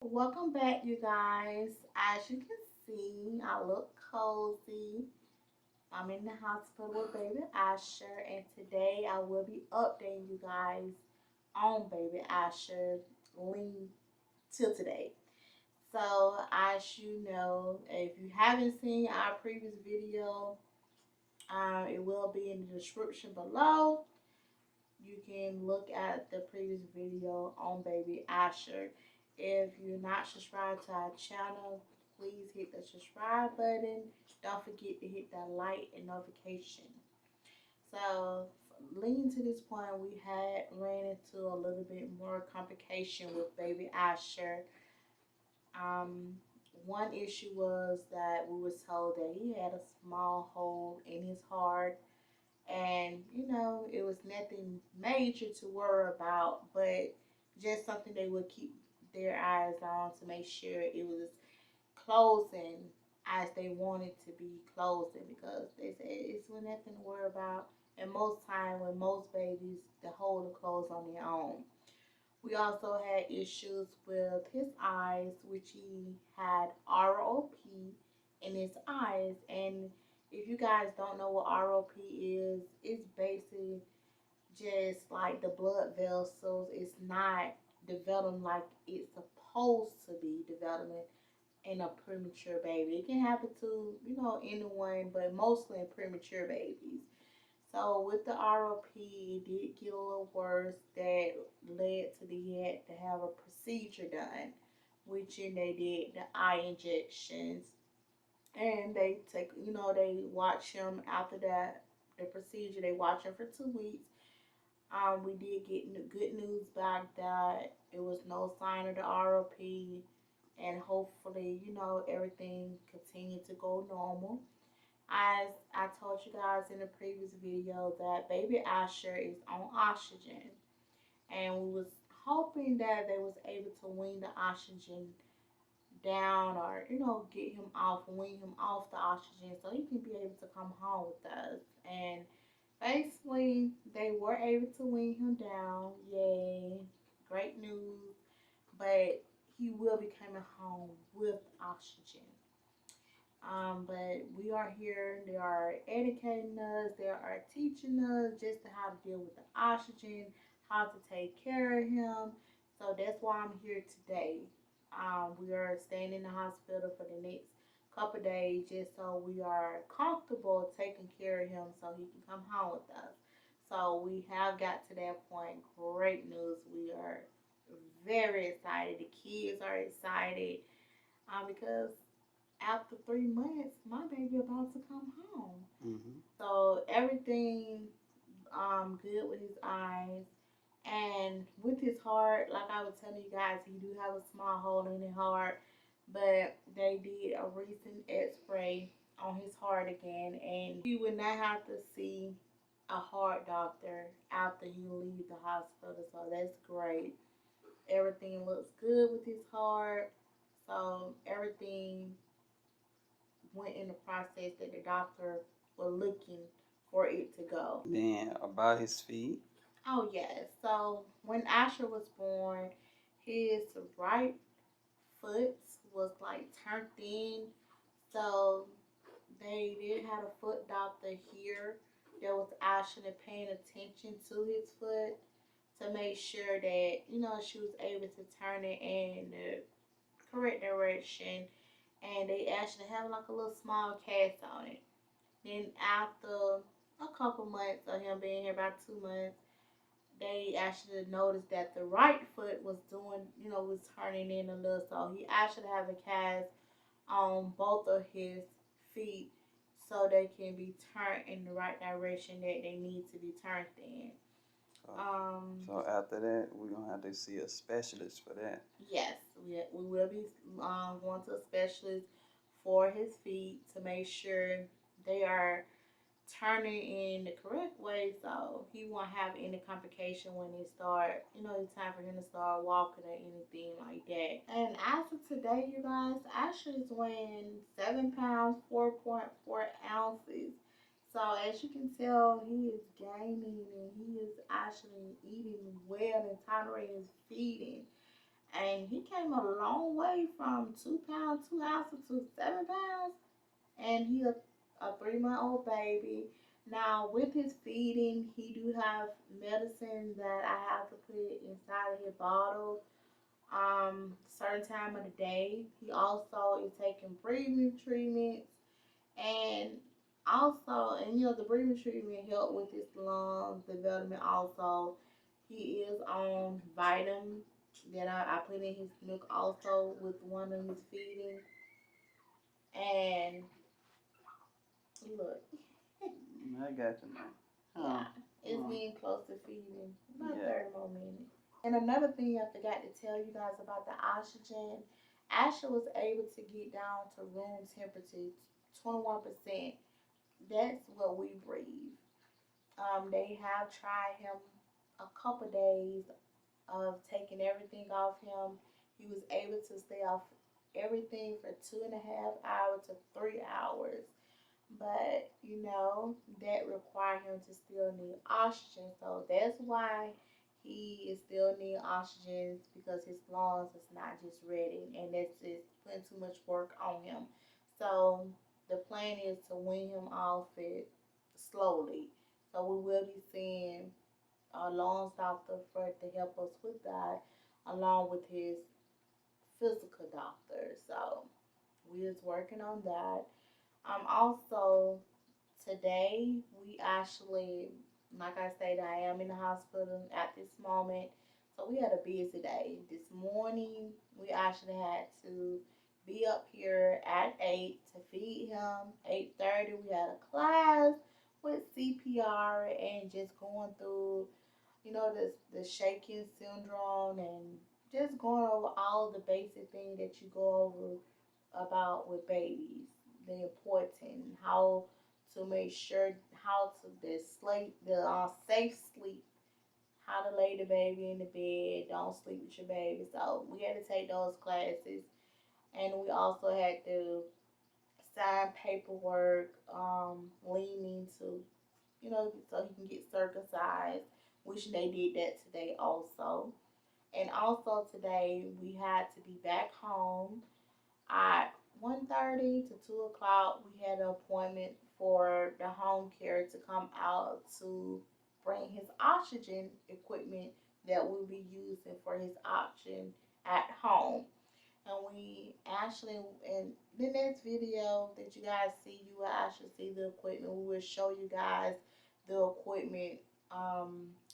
Welcome back, you guys. As you can see, I look cozy. I'm in the hospital with baby Asher, and today I will be updating you guys on baby Asher lean till today. So, as you know, if you haven't seen our previous video, it will be in the description below. You can look at the previous video on baby Asher. If you're not subscribed to our channel, please hit the subscribe button. Don't forget to hit that like and notification. So leading to this point, we had ran into a little bit more complication with baby Asher. Um, One issue was that we was told that he had a small hole in his heart, and it was nothing major to worry about, but just something they would keep their eyes on to make sure it was closing as they wanted to be closing, because they said it's nothing to worry about, and most time with most babies the hole will close on their own. We also had issues with his eyes, which he had ROP in his eyes. And if you guys don't know what ROP is, it's basically just like the blood vessels. It's not developing like it's supposed to be developing in a premature baby. It can happen to, anyone, but mostly in premature babies. So with the ROP, it did get a little worse. That led to the had to have a procedure done, which they did the eye injections, and they take, they watch him after that the procedure. They watch him for 2 weeks. We did get good news back that it was no sign of the ROP, and hopefully, everything continued to go normal. As I told you guys in the previous video, that baby Asher is on oxygen, and we was hoping that they was able to wean the oxygen down, or get him off, wean him off the oxygen so he can be able to come home with us. And basically they were able to wean him down. Yay, great news. But he will be coming home with oxygen. But we are here. They are educating us. They are teaching us just how to deal with the oxygen, how to take care of him. So that's why I'm here today. We are staying in the hospital for the next couple of days, just so we are comfortable taking care of him, so he can come home with us. So we have got to that point. Great news. We are very excited. The kids are excited, because after 3 months, my baby about to come home. So everything good with his eyes, and with his heart. Like I was telling you guys, he do have a small hole in his heart, but they did a recent X-ray on his heart again, and he would not have to see a heart doctor after he leaves the hospital. So that's great. Everything looks good with his heart. So everything went in the process that the doctor was looking for it to go. Then about his feet. Oh yes. So when Asher was born, his right foot was like turned in. So they did have a foot doctor here that was actually paying attention to his foot to make sure that she was able to turn it in the correct direction, and they actually have like a little small cast on it. Then after a couple months of him being here, about 2 months, they actually noticed that the right foot was doing, was turning in a little. So he actually have a cast on both of his feet so they can be turned in the right direction that they need to be turned in. So after that, we're gonna have to see a specialist for that. Yes, we will be going to a specialist for his feet to make sure they are turning in the correct way, so he won't have any complication when they start, it's time for him to start walking or anything like that. And as of today, you guys, Asher is weighing 7 pounds, 4.4 ounces. So as you can tell, he is gaining, and he is actually eating well and tolerating his feeding. And he came a long way from 2 pounds, 2 ounces to 7 pounds. And he a 3-month-old baby. Now with his feeding, he do have medicine that I have to put inside of his bottle. Certain time of the day. He also is taking breathing treatments, and also, and the breathing treatment help with his lungs development. Also, he is on vitamin that I put in his milk also with one of his feeding. And look, I got you, man. yeah, Oh, it's oh. getting close to feeding. About Yeah. 30 more minutes. And another thing I forgot to tell you guys about the oxygen, Asher was able to get down to room temperature, 21%. That's what we breathe. They have tried him a couple days of taking everything off him. He was able to stay off everything for 2.5 hours to 3 hours. But that required him to still need oxygen. So that's why he is still need oxygen, because his lungs is not just ready, and that's just putting too much work on him. So the plan is to wean him off it slowly. So we will be seeing a lungs doctor for to help us with that, along with his physical doctor. So we is working on that. Also, today we actually, like I said, I am in the hospital at this moment. So we had a busy day. This morning we actually had to be up here at 8 to feed him. 8:30 we had a class with CPR and just going through, the shaking syndrome, and just going over all of the basic things that you go over about with babies, the important, how to make sure, how to the safe sleep, how to lay the baby in the bed, don't sleep with your baby. So we had to take those classes, and we also had to sign paperwork, leaning to, so he can get circumcised, which they did that today also. And also today we had to be back home at 1:30 to 2 o'clock. We had an appointment for the home care to come out to bring his oxygen equipment that we'll be using for his oxygen at home. And we actually, in the next video that you guys see, you will actually see the equipment. We will show you guys the equipment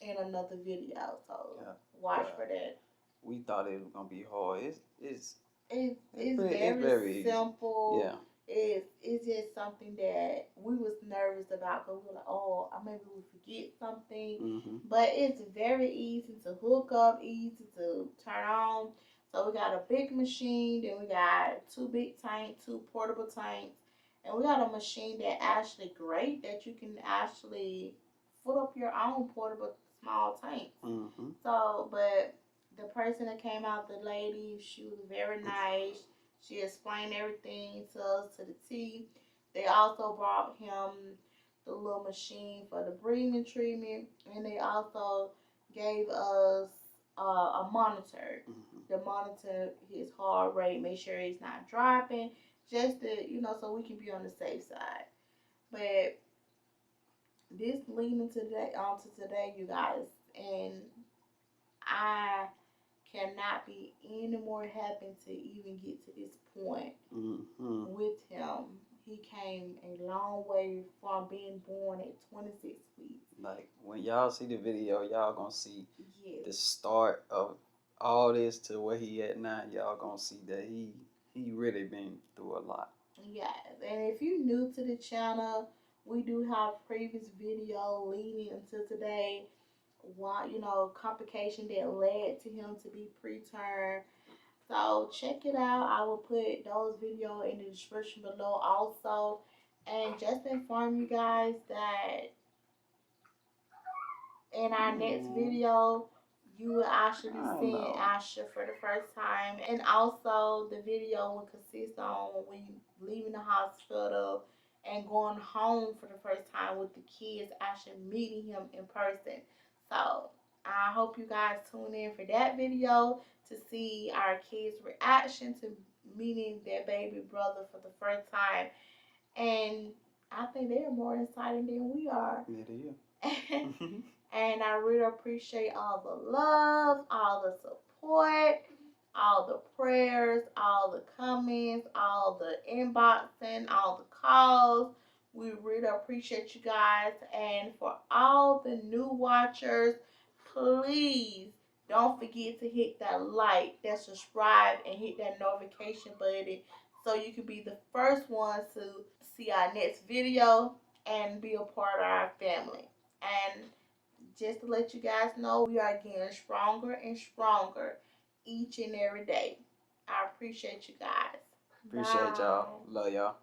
in another video. So Yeah. watch for that. We thought it was gonna be hard. It's It's very very easy. simple. Yeah. It's just something that we was nervous about, because we were like, oh, maybe we forget something. Mm-hmm. But it's very easy to hook up, easy to turn on. So we got a big machine, then we got two big tanks, two portable tanks, and we got a machine that actually great that you can actually put up your own portable small tanks. Mm-hmm. So, but the person that came out, the lady, she was very nice. She explained everything to us to the T. They also brought him the little machine for the breathing treatment, and they also gave us a monitor. Mm-hmm. To monitor his heart rate, make sure he's not dropping, just to, so we can be on the safe side. But this leading to today, you guys, and I cannot be any more happy to even get to this point with him. He came a long way from being born at 26 weeks. Like, when y'all see the video, y'all gonna see Yes. the start of all this to where he at now. Y'all gonna see that he really been through a lot. Yes, and if you're new to the channel, we do have previous video leading until today. Why, complication that led to him to be preterm. So check it out. I will put those videos in the description below also. And just to inform you guys that in our next video, you will actually be seeing Asher for the first time. And also the video will consist on when leaving the hospital and going home for the first time with the kids, actually meeting him in person. So I hope you guys tune in for that video to see our kids' reaction to meeting their baby brother for the first time. And I think they are more excited than we are. Yeah, they are. And I really appreciate all the love, all the support, all the prayers, all the comments, all the inboxing, all the calls. We really appreciate you guys. And for all the new watchers, please don't forget to hit that like, that subscribe, and hit that notification button so you can be the first ones to see our next video and be a part of our family. And just to let you guys know, we are getting stronger and stronger each and every day. I appreciate you guys. Appreciate y'all. Love y'all.